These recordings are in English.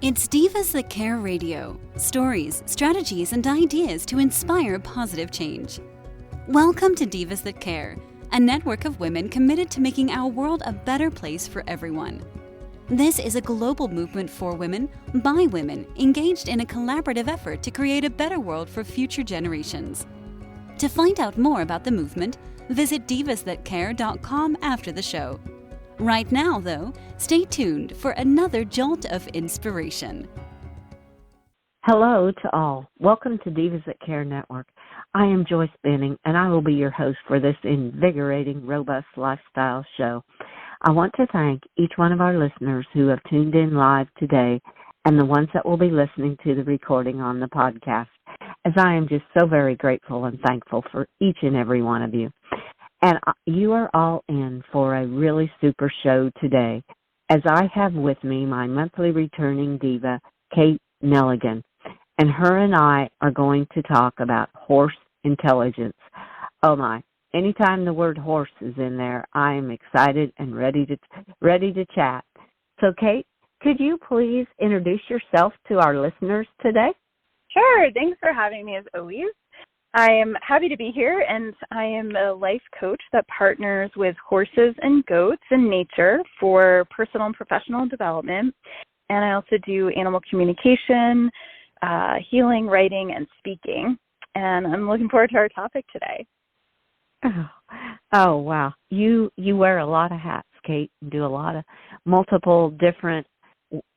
It's Divas That Care Radio. Stories, strategies, and ideas to inspire positive change. Welcome to Divas That Care, a network of women committed to making our world a better place for everyone. This is a global movement for women, by women, engaged in a collaborative effort to create a better world for future generations. To find out more about the movement, visit divasthatcare.com after the show. Right now, though, stay tuned for another jolt of inspiration. Hello to all. Welcome to Divas That Care Network. I am Joyce Benning, and I will be your host for this invigorating, robust lifestyle show. I want to thank each one of our listeners who have tuned in live today and the ones that will be listening to the recording on the podcast, as I am just so very grateful and thankful for each and every one of you. And you are all in for a really super show today, as I have with me my monthly returning diva, Kate Neligan, and her and I are going to talk about horse intelligence. Oh my, anytime the word horse is in there, I am excited and ready to chat. So Kate, could you please introduce yourself to our listeners today? Sure. Thanks for having me as always. I am happy to be here, and I am a life coach that partners with horses and goats in nature for personal and professional development. And I also do animal communication, healing, writing, and speaking. And I'm looking forward to our topic today. Oh wow. You wear a lot of hats, Kate, and do a lot of multiple different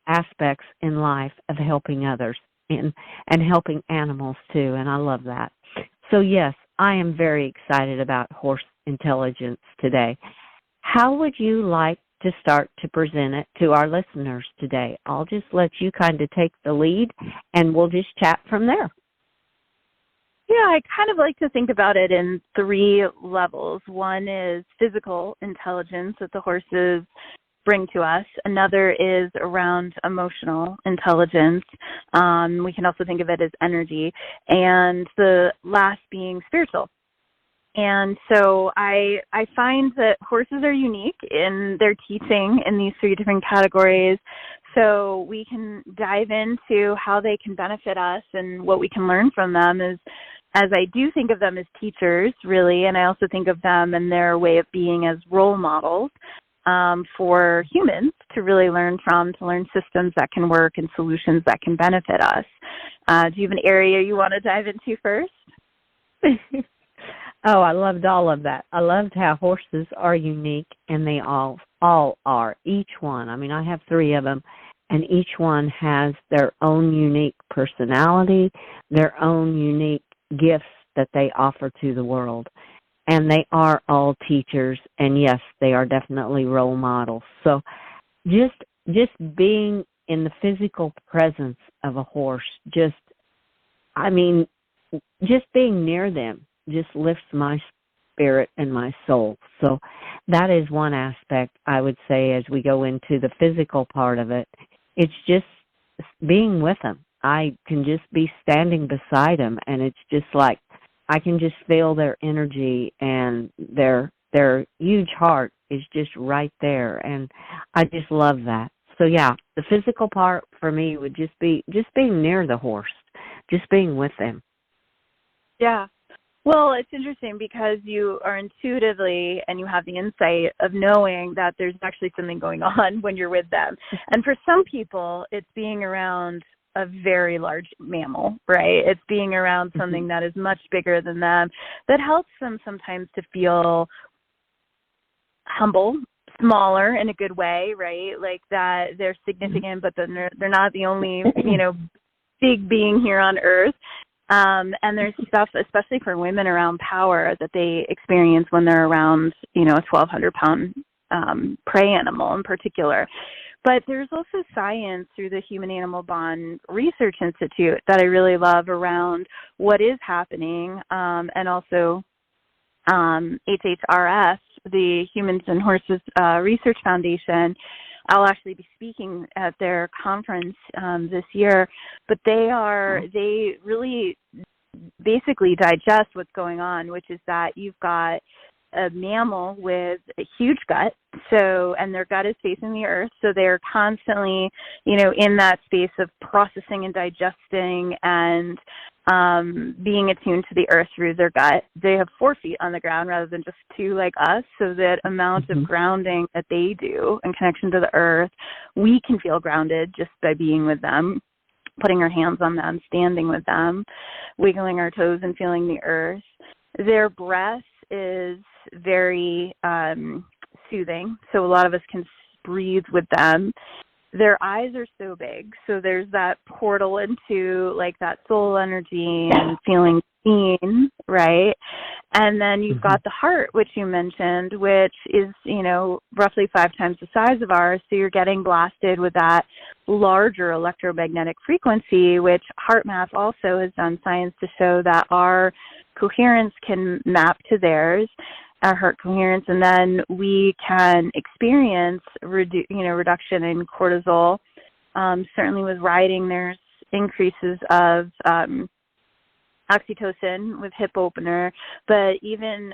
aspects in life of helping others and helping animals too, and I love that. So yes, I am very excited about horse intelligence today. How would you like to start to present it to our listeners today? I'll just let you kind of take the lead, and we'll just chat from there. Yeah, I kind of like to think about it in three levels. One is physical intelligence that the horses bring to us. Another is around emotional intelligence. We can also think of it as energy. And the last being spiritual. And so I find that horses are unique in their teaching in these three different categories. So we can dive into how they can benefit us and what we can learn from them as I do think of them as teachers, really, and I also think of them and their way of being as role models for humans to really learn from, to learn systems that can work and solutions that can benefit us. Do you have an area you want to dive into first? Oh, I loved all of that. I loved how horses are unique, and they all are, each one. I mean, I have three of them, and each one has their own unique personality, their own unique gifts that they offer to the world. And they are all teachers, and yes, they are definitely role models. So just being in the physical presence of a horse, just being near them just lifts my spirit and my soul. So that is one aspect I would say as we go into the physical part of it. It's just being with them. I can just be standing beside them, and it's just like I can just feel their energy, and their huge heart is just right there, and I just love that. So yeah, the physical part for me would just be just being near the horse, just being with them. Yeah. Well, it's interesting because you are intuitively and you have the insight of knowing that there's actually something going on when you're with them. And for some people, it's being around a very large mammal, right? It's being around something that is much bigger than them that helps them sometimes to feel humble, smaller in a good way, right? Like that they're significant, but then they're not the only, big being here on Earth. And there's stuff, especially for women, around power that they experience when they're around, a 1,200-pound prey animal in particular. But there's also science through the Human Animal Bond Research Institute that I really love around what is happening, and also HHRS, the Humans and Horses Research Foundation. I'll actually be speaking at their conference this year, but they really basically digest what's going on, which is that you've got a mammal with a huge gut, and their gut is facing the earth, so they're constantly, in that space of processing and digesting and being attuned to the earth through their gut. They have 4 feet on the ground rather than just 2 like us, so that amount of grounding that they do in connection to the earth, we can feel grounded just by being with them, putting our hands on them, standing with them, wiggling our toes and feeling the earth. Their breath is very soothing, so a lot of us can breathe with them. Their eyes are so big, so there's that portal into like that soul energy and feeling seen, right? And then you've got the heart, which you mentioned, which is, roughly 5 times the size of ours, so you're getting blasted with that larger electromagnetic frequency, which HeartMath also has done science to show that our coherence can map to theirs, our heart coherence, and then we can experience reduction in cortisol. Certainly with riding, there's increases of oxytocin with hip opener, but even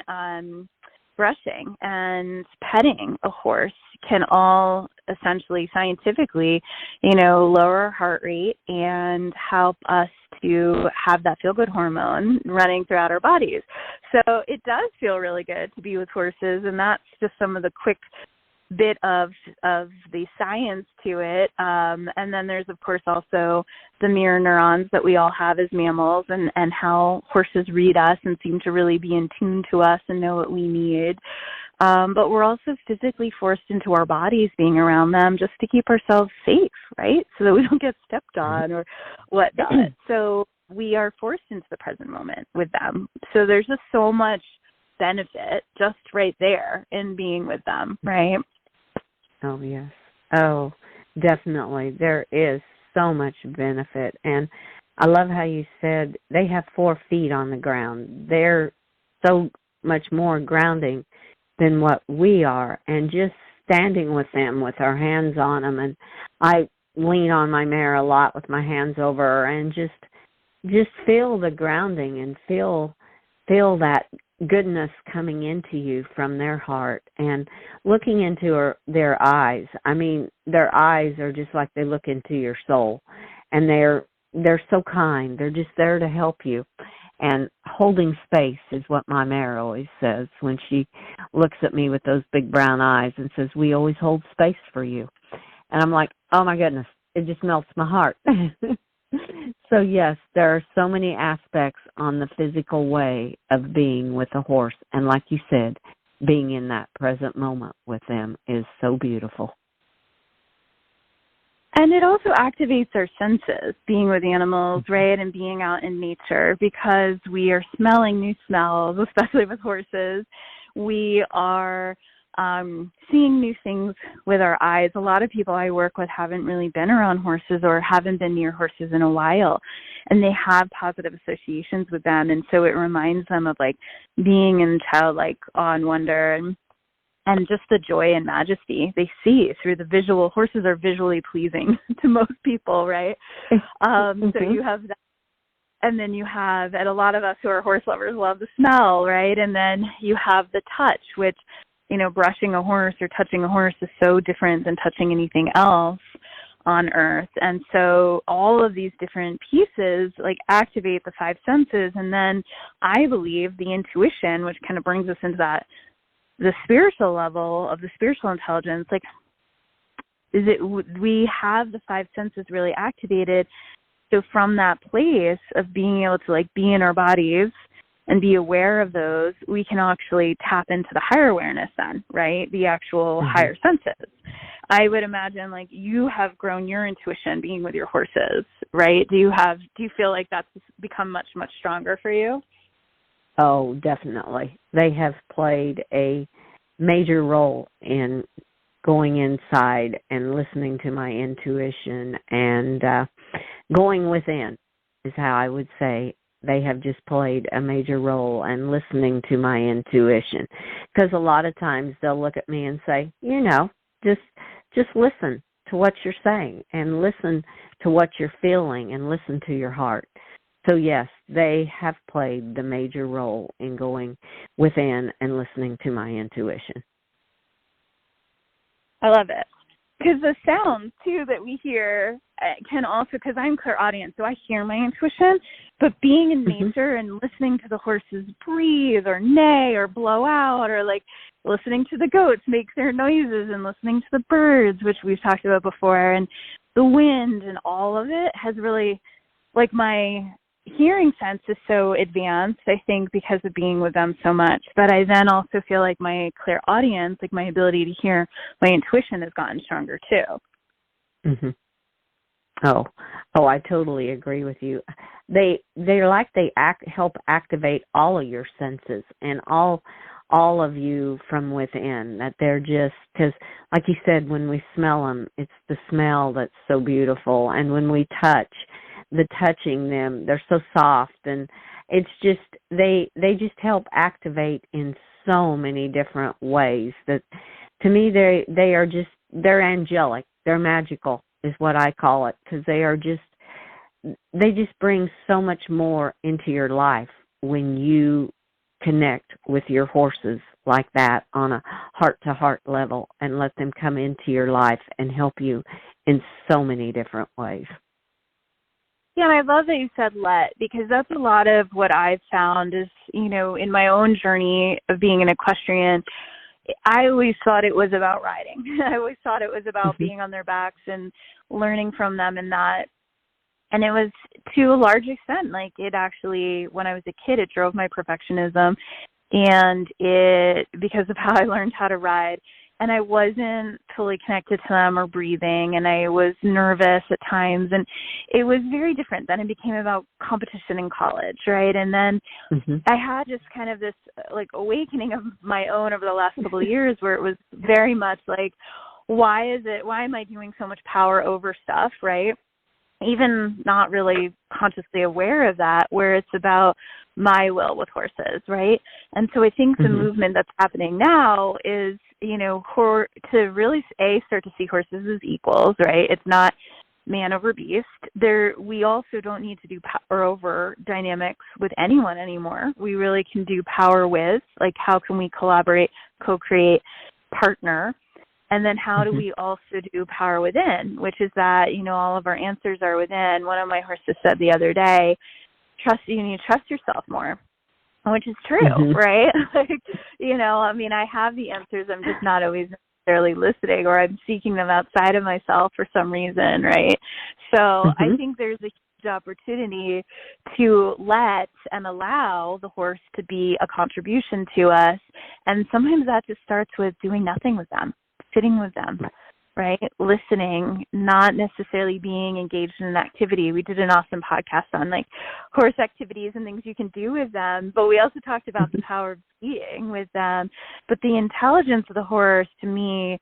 brushing and petting a horse can all essentially scientifically, lower our heart rate and help us to have that feel-good hormone running throughout our bodies. So it does feel really good to be with horses, and that's just some of the quick bit of the science to it. And then there's, of course, also the mirror neurons that we all have as mammals, and how horses read us and seem to really be in tune to us and know what we need. But we're also physically forced into our bodies being around them just to keep ourselves safe, right? So that we don't get stepped on or whatnot. So we are forced into the present moment with them. So there's just so much benefit just right there in being with them, right? Oh, yes. Oh, definitely. There is so much benefit. And I love how you said they have 4 feet on the ground. They're so much more grounding than what we are. And just standing with them with our hands on them. And I lean on my mare a lot with my hands over her and just feel the grounding and feel that goodness coming into you from their heart, and looking into their eyes. I mean, their eyes are just like they look into your soul, and they're so kind. They're just there to help you. And holding space is what my mare always says when she looks at me with those big brown eyes and says, "We always hold space for you." And I'm like, oh my goodness, it just melts my heart. So yes, there are so many aspects on the physical way of being with a horse. And like you said, being in that present moment with them is so beautiful. And it also activates our senses, being with animals, right, and being out in nature, because we are smelling new smells, especially with horses. We are seeing new things with our eyes. A lot of people I work with haven't really been around horses or haven't been near horses in a while, and they have positive associations with them, and so it reminds them of like being in childlike awe and wonder and just the joy and majesty they see through the visual. Horses are visually pleasing to most people, right? So you have that. And then you have, and a lot of us who are horse lovers love the smell, right? And then you have the touch, which, brushing a horse or touching a horse is so different than touching anything else on earth. And so all of these different pieces like activate the 5 senses. And then I believe the intuition, which kind of brings us into the spiritual level of the spiritual intelligence, like we have the 5 senses really activated. So from that place of being able to like be in our bodies and be aware of those, we can actually tap into the higher awareness then, right? The actual higher senses. I would imagine like you have grown your intuition being with your horses, right? Do you feel like that's become much, much stronger for you? Oh, definitely. They have played a major role in going inside and listening to my intuition and going within is how I would say they have just played a major role in listening to my intuition. Because a lot of times they'll look at me and say, just listen to what you're saying and listen to what you're feeling and listen to your heart. So yes, they have played the major role in going within and listening to my intuition. I love it. Because the sounds, too, that we hear can also, because I'm clairaudient, so I hear my intuition, but being in nature and listening to the horses breathe or neigh or blow out, or like listening to the goats make their noises and listening to the birds, which we've talked about before, and the wind and all of it has really, like, my hearing sense is so advanced, I think, because of being with them so much, that I then also feel like my clairaudience, like my ability to hear my intuition, has gotten stronger too. Oh, I totally agree with you. They're like they help activate all of your senses and all of you from within. That they're just, because, like you said, when we smell them, it's the smell that's so beautiful, and when we touch, the touching them, they're so soft, and it's just they just help activate in so many different ways that, to me, they're angelic, they're magical is what I call it, because they just bring so much more into your life when you connect with your horses like that on a heart-to-heart level and let them come into your life and help you in so many different ways. Yeah, and I love that you said let, because that's a lot of what I've found is, in my own journey of being an equestrian, I always thought it was about riding. I always thought it was about being on their backs and learning from them and that. And it was, to a large extent, like, it actually, when I was a kid, it drove my perfectionism, and because of how I learned how to ride. And I wasn't fully connected to them or breathing, and I was nervous at times, and it was very different. Then it became about competition in college, right? And then I had just kind of this, like, awakening of my own over the last couple of years, where it was very much like, why am I doing so much power over stuff, right? Even not really consciously aware of that, where it's about my will with horses, right? And so I think the movement that's happening now is, to really, start to see horses as equals, right? It's not man over beast. We also don't need to do power over dynamics with anyone anymore. We really can do power with, like, how can we collaborate, co-create, partner, and then how do we also do power within, which is that, all of our answers are within. One of my horses said the other day, you need to trust yourself more, which is true, right? I have the answers. I'm just not always necessarily listening, or I'm seeking them outside of myself for some reason, right? So I think there's a huge opportunity to let and allow the horse to be a contribution to us. And sometimes that just starts with doing nothing with them, sitting with them, right? Listening, not necessarily being engaged in an activity. We did an awesome podcast on, like, horse activities and things you can do with them, but we also talked about the power of being with them. But the intelligence of the horse, to me,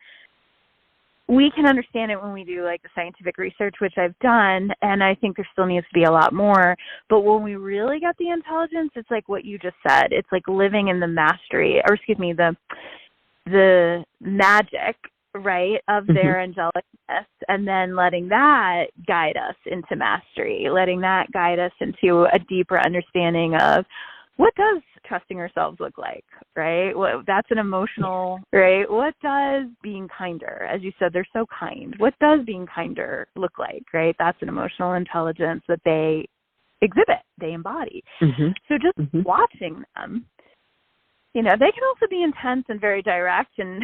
we can understand it when we do, like, the scientific research, which I've done, and I think there still needs to be a lot more. But when we really get the intelligence, it's like what you just said. It's like living in the mastery, or excuse me, the magic, right, of their angelicness, and then letting that guide us into mastery, letting that guide us into a deeper understanding of what does trusting ourselves look like, right? That's an emotional, right? What does being kinder, as you said, they're so kind. What does being kinder look like, right? That's an emotional intelligence that they exhibit, they embody. So just watching them, they can also be intense and very direct, and,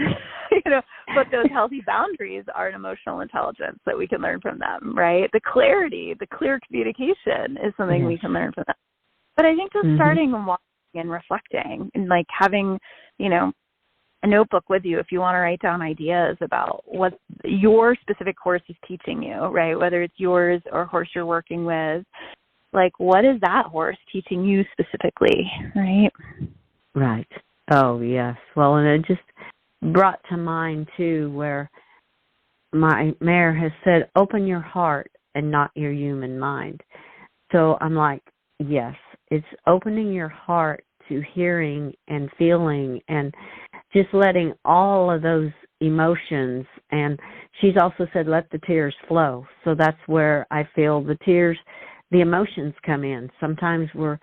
but those healthy boundaries are an emotional intelligence that we can learn from them, right? The clarity, the clear communication is something we can learn from them. But I think just starting and watching and reflecting and, like, having, a notebook with you if you want to write down ideas about what your specific horse is teaching you, right? Whether it's yours or a horse you're working with, like, what is that horse teaching you specifically, right? Right. Oh, yes. Well, and it just brought to mind, too, where my mare has said, open your heart and not your human mind. So I'm like, yes, it's opening your heart to hearing and feeling and just letting all of those emotions. And she's also said, let the tears flow. So that's where I feel the tears, the emotions come in. Sometimes we're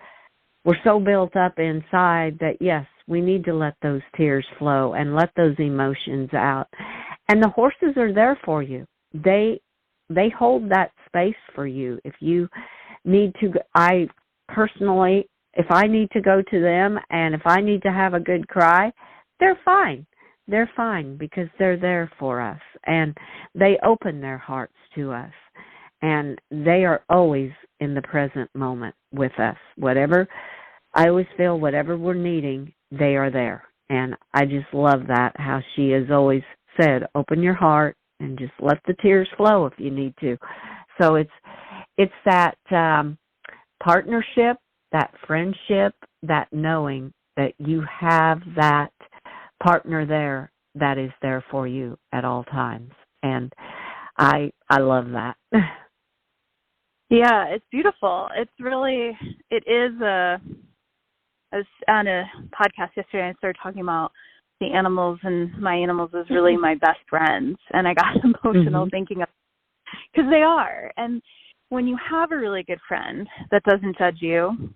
so built up inside that, yes, we need to let those tears flow and let those emotions out. And the horses are there for you. They hold that space for you. If you need to, I personally, if I need to go to them and if I need to have a good cry, they're fine. They're fine because they're there for us, and they open their hearts to us, and they are always in the present moment with us. I always feel whatever we're needing, they are there. And I just love that, how she has always said, open your heart and just let the tears flow if you need to. So it's that partnership, that friendship, that knowing that you have that partner there that is there for you at all times. And I love that. Yeah, it's beautiful. It is I was on a podcast yesterday and I started talking about the animals, and my animals is really my best friends. And I got emotional thinking of, because they are. And when you have a really good friend that doesn't judge you,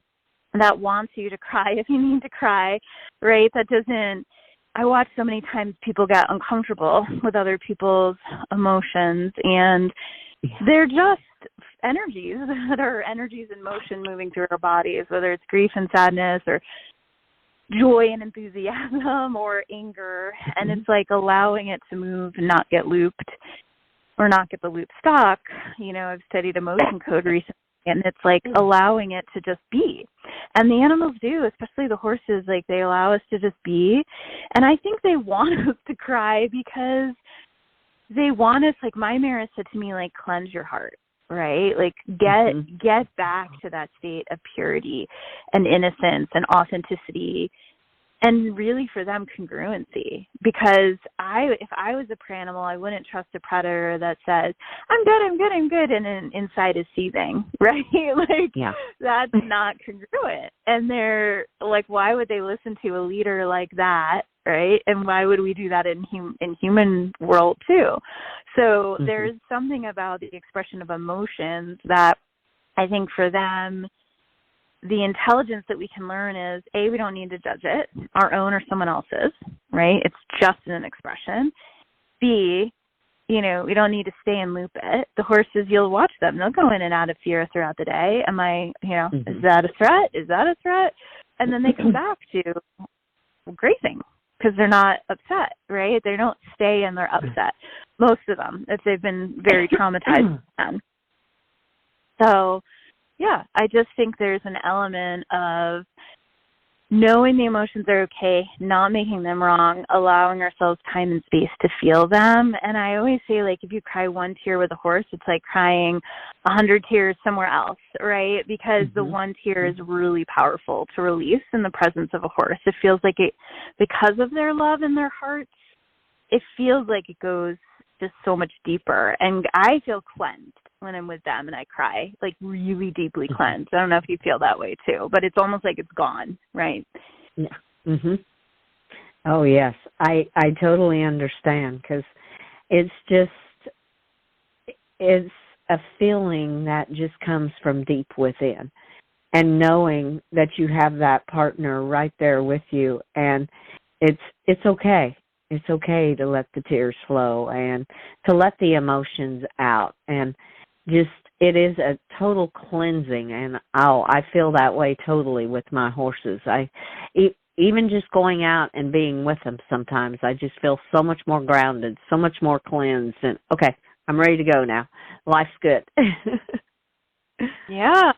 that wants you to cry if you need to cry, right? I watch so many times people get uncomfortable with other people's emotions, and they're just energies that are energies in motion moving through our bodies, whether it's grief and sadness or joy and enthusiasm or anger. And it's like allowing it to move and not get looped or not get the loop stuck. I've studied emotion code recently, and it's like allowing it to just be. And the animals do, especially the horses, like they allow us to just be. And I think they want us to cry because they want us, like my mare said to me, like, cleanse your heart, right? Like get back to that state of purity and innocence and authenticity, and really for them congruency. Because if I was a prey animal, I wouldn't trust a predator that says, I'm good, and then inside is seething, right? That's not congruent. And they're like, why would they listen to a leader like that, right? And why would we do that in human world too? So there's something about the expression of emotions that I think for them, the intelligence that we can learn is, A, we don't need to judge it, our own or someone else's, right? It's just an expression. B, we don't need to stay and loop it. The horses, you'll watch them. They'll go in and out of fear throughout the day. Is that a threat? Is that a threat? And then they come back to grazing because they're not upset, right? They don't stay and they're upset. Most of them, if they've been very traumatized. So, yeah, I just think there's an element of knowing the emotions are okay, not making them wrong, allowing ourselves time and space to feel them. And I always say, like, if you cry one tear with a horse, it's like crying 100 tears somewhere else, right? Because the one tear is really powerful to release in the presence of a horse. It feels like it, because of their love in their hearts, it feels like it goes just so much deeper. And I feel cleansed when I'm with them and I cry, like really deeply cleansed. I don't know if you feel that way too, but it's almost like it's gone, right? Yeah. Oh, yes. I totally understand, because it's a feeling that just comes from deep within, and knowing that you have that partner right there with you, and it's okay. It's okay to let the tears flow and to let the emotions out, and just, it is a total cleansing. And I feel that way totally with my horses. Even just going out and being with them, sometimes I just feel so much more grounded, so much more cleansed, and okay, I'm ready to go now. Life's good. Yeah.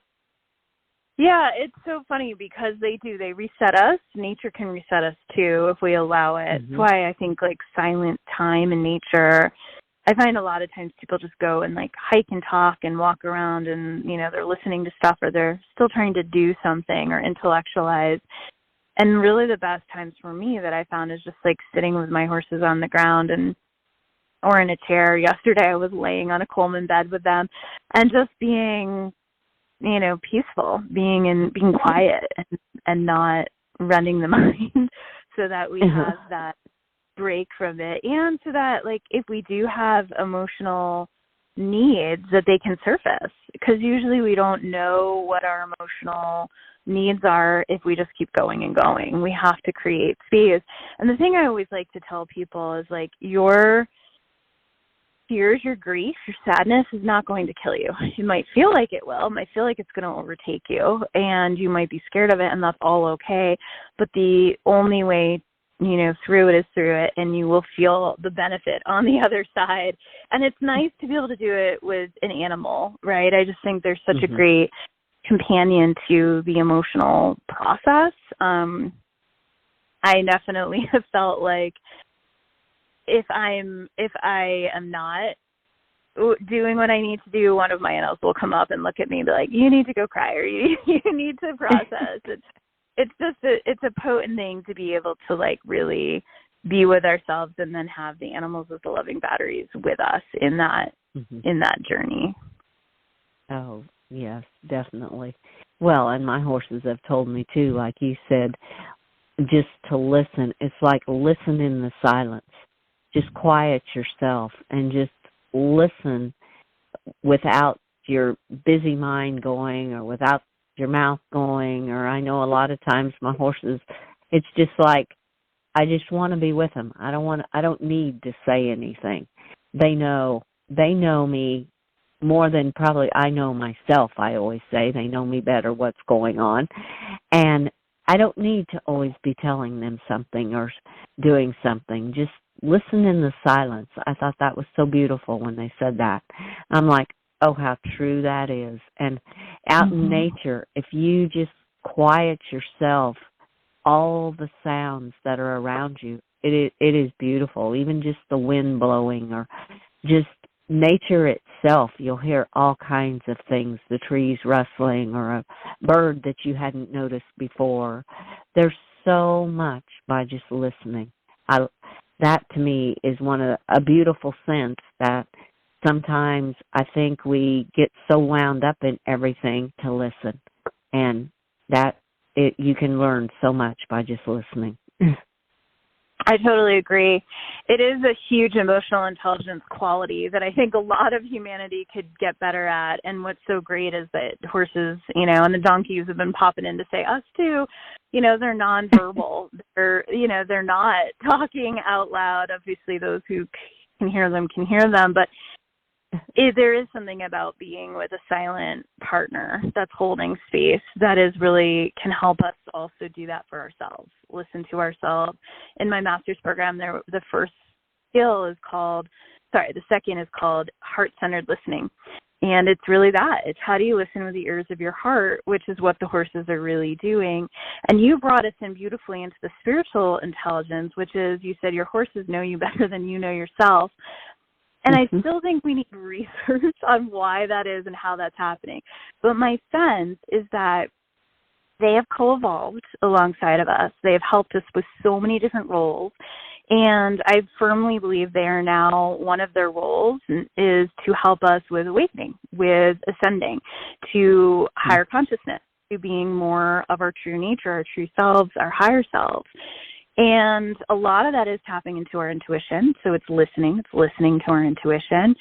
Yeah, it's so funny because they reset us. Nature can reset us too if we allow it. That's why I think like silent time in nature, I find a lot of times people just go and like hike and talk and walk around and, they're listening to stuff or they're still trying to do something or intellectualize. And really the best times for me that I found is just like sitting with my horses on the ground or in a chair. Yesterday I was laying on a Coleman bed with them and just being peaceful, being quiet and not running the mind, so that we have that break from it. And so that, like, if we do have emotional needs that they can surface, because usually we don't know what our emotional needs are if we just keep going and going. We have to create space. And the thing I always like to tell people is, like, your fears, your grief, your sadness is not going to kill you. You might feel like it will. It might feel like it's going to overtake you, and you might be scared of it, and that's all okay. But the only way, through it is through it, and you will feel the benefit on the other side. And it's nice to be able to do it with an animal, right? I just think there's such a great companion to the emotional process. I definitely have felt like if I am not doing what I need to do, one of my animals will come up and look at me and be like, you need to go cry, or you need to process. It's a potent thing to be able to, like, really be with ourselves, and then have the animals as the loving batteries with us in that journey. Oh, yes, definitely. Well, and my horses have told me too, like you said, just to listen. It's like listen in the silence. Just quiet yourself and just listen without your busy mind going, or without your mouth going. Or I know a lot of times my horses, it's just like, I just want to be with them. I don't need to say anything. They know me more than probably I know myself. I always say they know me better what's going on. And I don't need to always be telling them something or doing something. Just listen in the silence. I thought that was so beautiful when they said that. I'm like, oh, how true that is. And out in nature, if you just quiet yourself, all the sounds that are around you, it is beautiful. Even just the wind blowing, or just nature itself, you'll hear all kinds of things, the trees rustling, or a bird that you hadn't noticed before. There's so much by just listening. That to me is a beautiful sense that sometimes I think we get so wound up in everything to listen, and you can learn so much by just listening. I totally agree. It is a huge emotional intelligence quality that I think a lot of humanity could get better at. And what's so great is that horses, and the donkeys have been popping in to say, us too, they're nonverbal. They're not talking out loud. Obviously, those who can hear them can hear them. But there is something about being with a silent partner that's holding space that is really can help us also do that for ourselves, listen to ourselves. In my master's program, the second is called heart-centered listening. And it's really that. It's how do you listen with the ears of your heart, which is what the horses are really doing. And you brought us in beautifully into the spiritual intelligence, which is, you said your horses know you better than you know yourself. And I still think we need research on why that is and how that's happening. But my sense is that they have co-evolved alongside of us. They have helped us with so many different roles. And I firmly believe they are now, one of their roles is to help us with awakening, with ascending to higher consciousness, to being more of our true nature, our true selves, our higher selves. And a lot of that is tapping into our intuition. So it's listening to our intuition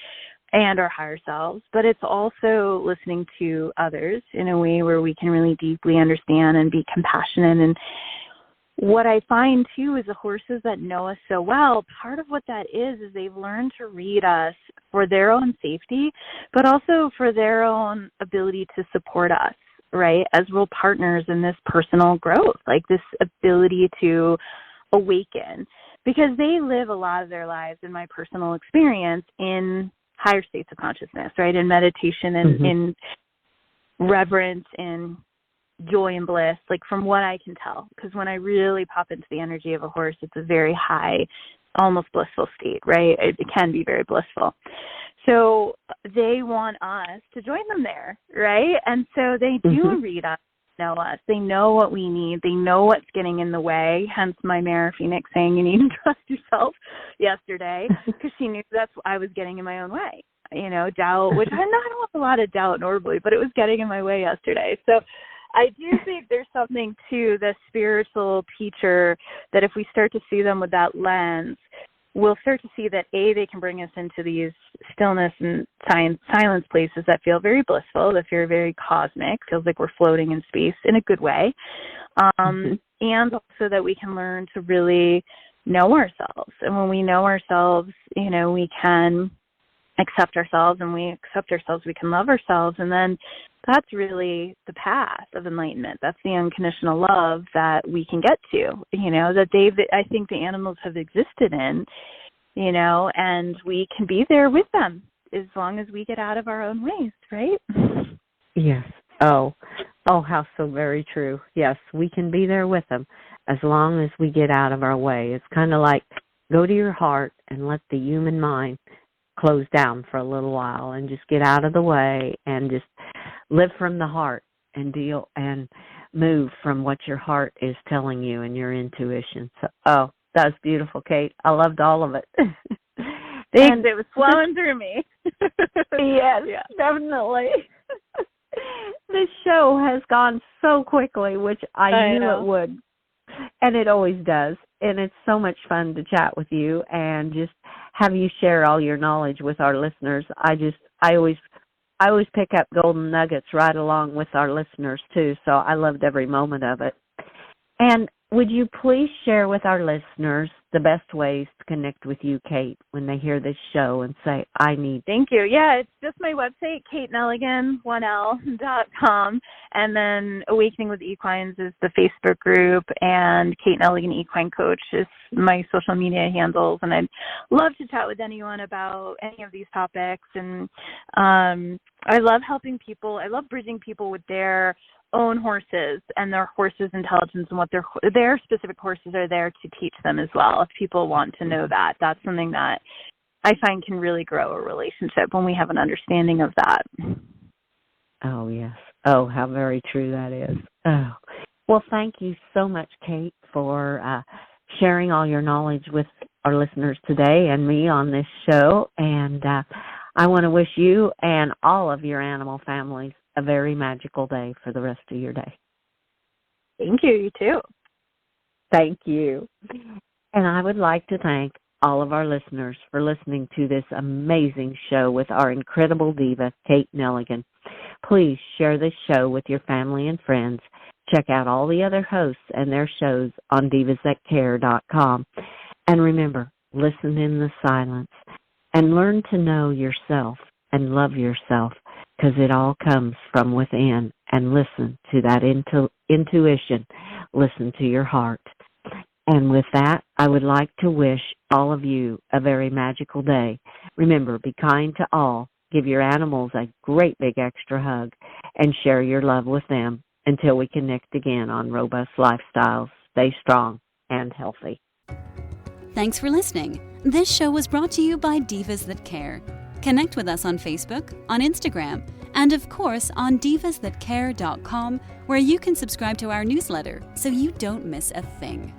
and our higher selves, but it's also listening to others in a way where we can really deeply understand and be compassionate. And what I find too is the horses that know us so well, part of what that is they've learned to read us for their own safety, but also for their own ability to support us, right, as real partners in this personal growth, like this ability to awaken, because they live a lot of their lives, in my personal experience, in higher states of consciousness, right, in meditation and in reverence and joy and bliss, like from what I can tell, because when I really pop into the energy of a horse, it's a very high, almost blissful state, right? It can be very blissful. So they want us to join them there, right? And so they do read us, know us. They know what we need. They know what's getting in the way, hence my mare Phoenix saying you need to trust yourself yesterday, because she knew that's what I was getting in my own way. Doubt, which I don't have a lot of doubt normally, but it was getting in my way yesterday. So I do think there's something to the spiritual teacher that if we start to see them with that lens, we'll start to see that, they can bring us into these stillness and silence places that feel very blissful, that feel very cosmic, feels like we're floating in space in a good way. And also that we can learn to really know ourselves. And when we know ourselves, we can accept ourselves, and we accept ourselves, we can love ourselves. And then that's really the path of enlightenment. That's the unconditional love that we can get to, that I think the animals have existed in, and we can be there with them as long as we get out of our own ways, right? Yes. Oh, how so very true. Yes, we can be there with them as long as we get out of our way. It's kind of like go to your heart and let the human mind close down for a little while and just get out of the way and just live from the heart and deal and move from what your heart is telling you and your intuition. So, that was beautiful, Kate. I loved all of it. Thanks. It was flowing through me. Yes, yeah. Definitely. This show has gone so quickly, which I knew it would. And it always does. And it's so much fun to chat with you and just have you share all your knowledge with our listeners. I always pick up golden nuggets right along with our listeners too. So I loved every moment of it. And would you please share with our listeners the best ways to connect with you, Kate, when they hear this show and say, I need... Thank you. Yeah, it's just my website, kateneligan1l.com. And then Awakening with Equines is the Facebook group, and Kate Neligan Equine Coach is my social media handles. And I'd love to chat with anyone about any of these topics. And I love helping people. I love bridging people with their own horses and their horses' intelligence and what their specific horses are there to teach them as well. If people want to know that, that's something that I find can really grow a relationship when we have an understanding of that. Oh, yes. Oh, how very true that is. Oh, well, thank you so much, Kate, for sharing all your knowledge with our listeners today and me on this show. And I want to wish you and all of your animal families a very magical day for the rest of your day. Thank you. You too. Thank you. And I would like to thank all of our listeners for listening to this amazing show with our incredible diva, Kate Neligan. Please share this show with your family and friends. Check out all the other hosts and their shows on divasthatcare.com. And remember, listen in the silence and learn to know yourself and love yourself, because it all comes from within. And listen to that intuition. Listen to your heart. And with that, I would like to wish all of you a very magical day. Remember, be kind to all. Give your animals a great big extra hug and share your love with them until we connect again on Robust Lifestyles. Stay strong and healthy. Thanks for listening. This show was brought to you by Divas That Care. Connect with us on Facebook, on Instagram, and of course on divasthatcare.com, where you can subscribe to our newsletter so you don't miss a thing.